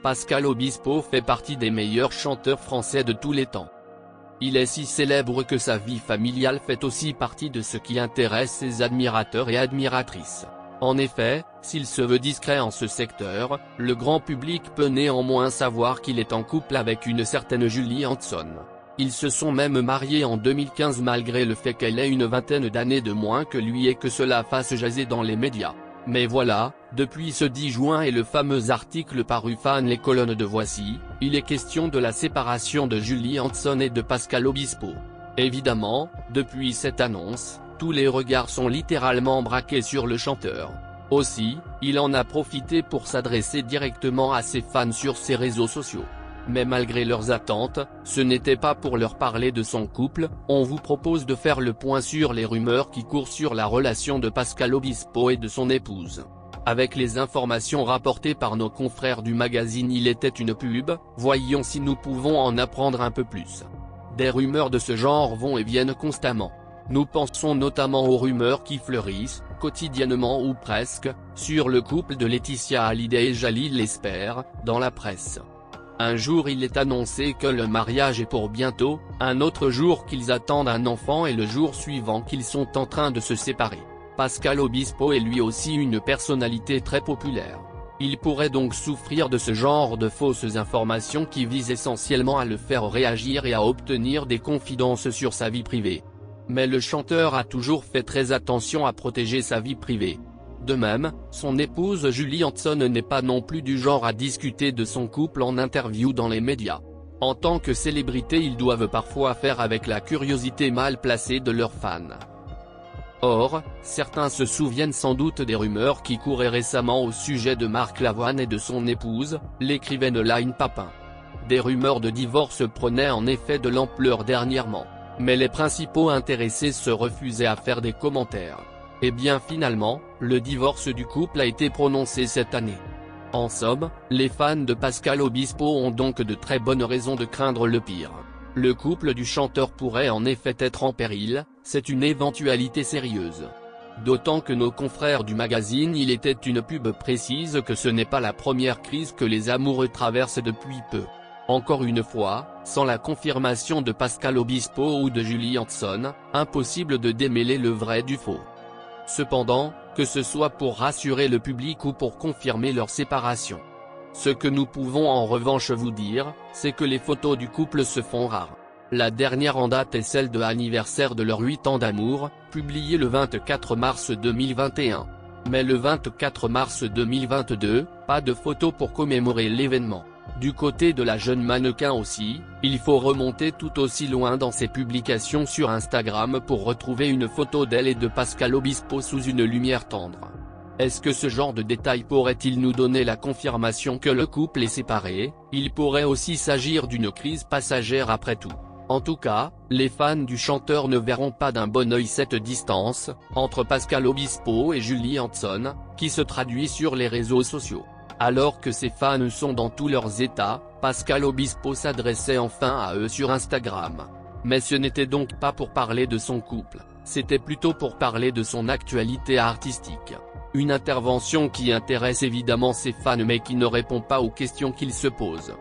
Pascal Obispo fait partie des meilleurs chanteurs français de tous les temps. Il est si célèbre que sa vie familiale fait aussi partie de ce qui intéresse ses admirateurs et admiratrices. En effet, s'il se veut discret en ce secteur, le grand public peut néanmoins savoir qu'il est en couple avec une certaine Julie Hanson. Ils se sont même mariés en 2015 malgré le fait qu'elle ait une vingtaine d'années de moins que lui et que cela fasse jaser dans les médias. Mais voilà, depuis ce 10 juin et le fameux article paru fan les colonnes de Voici, il est question de la séparation de Julie Hanson et de Pascal Obispo. Évidemment, depuis cette annonce, tous les regards sont littéralement braqués sur le chanteur. Aussi, il en a profité pour s'adresser directement à ses fans sur ses réseaux sociaux. Mais malgré leurs attentes, ce n'était pas pour leur parler de son couple. On vous propose de faire le point sur les rumeurs qui courent sur la relation de Pascal Obispo et de son épouse. Avec les informations rapportées par nos confrères du magazine Il était une pub, voyons si nous pouvons en apprendre un peu plus. Des rumeurs de ce genre vont et viennent constamment. Nous pensons notamment aux rumeurs qui fleurissent, quotidiennement ou presque, sur le couple de Laetitia Hallyday et Jalil Lesper, dans la presse. Un jour il est annoncé que le mariage est pour bientôt, un autre jour qu'ils attendent un enfant et le jour suivant qu'ils sont en train de se séparer. Pascal Obispo est lui aussi une personnalité très populaire. Il pourrait donc souffrir de ce genre de fausses informations qui visent essentiellement à le faire réagir et à obtenir des confidences sur sa vie privée. Mais le chanteur a toujours fait très attention à protéger sa vie privée. De même, son épouse Julie Hanson n'est pas non plus du genre à discuter de son couple en interview dans les médias. En tant que célébrité, ils doivent parfois faire avec la curiosité mal placée de leurs fans. Or, certains se souviennent sans doute des rumeurs qui couraient récemment au sujet de Marc Lavoine et de son épouse, l'écrivaine Line Papin. Des rumeurs de divorce prenaient en effet de l'ampleur dernièrement, mais les principaux intéressés se refusaient à faire des commentaires. Et bien finalement, le divorce du couple a été prononcé cette année. En somme, les fans de Pascal Obispo ont donc de très bonnes raisons de craindre le pire. Le couple du chanteur pourrait en effet être en péril, c'est une éventualité sérieuse. D'autant que nos confrères du magazine Il était une pub précisent que ce n'est pas la première crise que les amoureux traversent depuis peu. Encore une fois, sans la confirmation de Pascal Obispo ou de Julie Hanson, impossible de démêler le vrai du faux. Cependant, que ce soit pour rassurer le public ou pour confirmer leur séparation. Ce que nous pouvons en revanche vous dire, c'est que les photos du couple se font rares. La dernière en date est celle de l'anniversaire de leurs 8 ans d'amour, publiée le 24 mars 2021. Mais le 24 mars 2022, pas de photos pour commémorer l'événement. Du côté de la jeune mannequin aussi, il faut remonter tout aussi loin dans ses publications sur Instagram pour retrouver une photo d'elle et de Pascal Obispo sous une lumière tendre. Est-ce que ce genre de détails pourrait-il nous donner la confirmation que le couple est séparé? Il pourrait aussi s'agir d'une crise passagère après tout. En tout cas, les fans du chanteur ne verront pas d'un bon œil cette distance entre Pascal Obispo et Julie Hanson, qui se traduit sur les réseaux sociaux. Alors que ses fans sont dans tous leurs états, Pascal Obispo s'adressait enfin à eux sur Instagram. Mais ce n'était donc pas pour parler de son couple, c'était plutôt pour parler de son actualité artistique. Une intervention qui intéresse évidemment ses fans mais qui ne répond pas aux questions qu'ils se posent.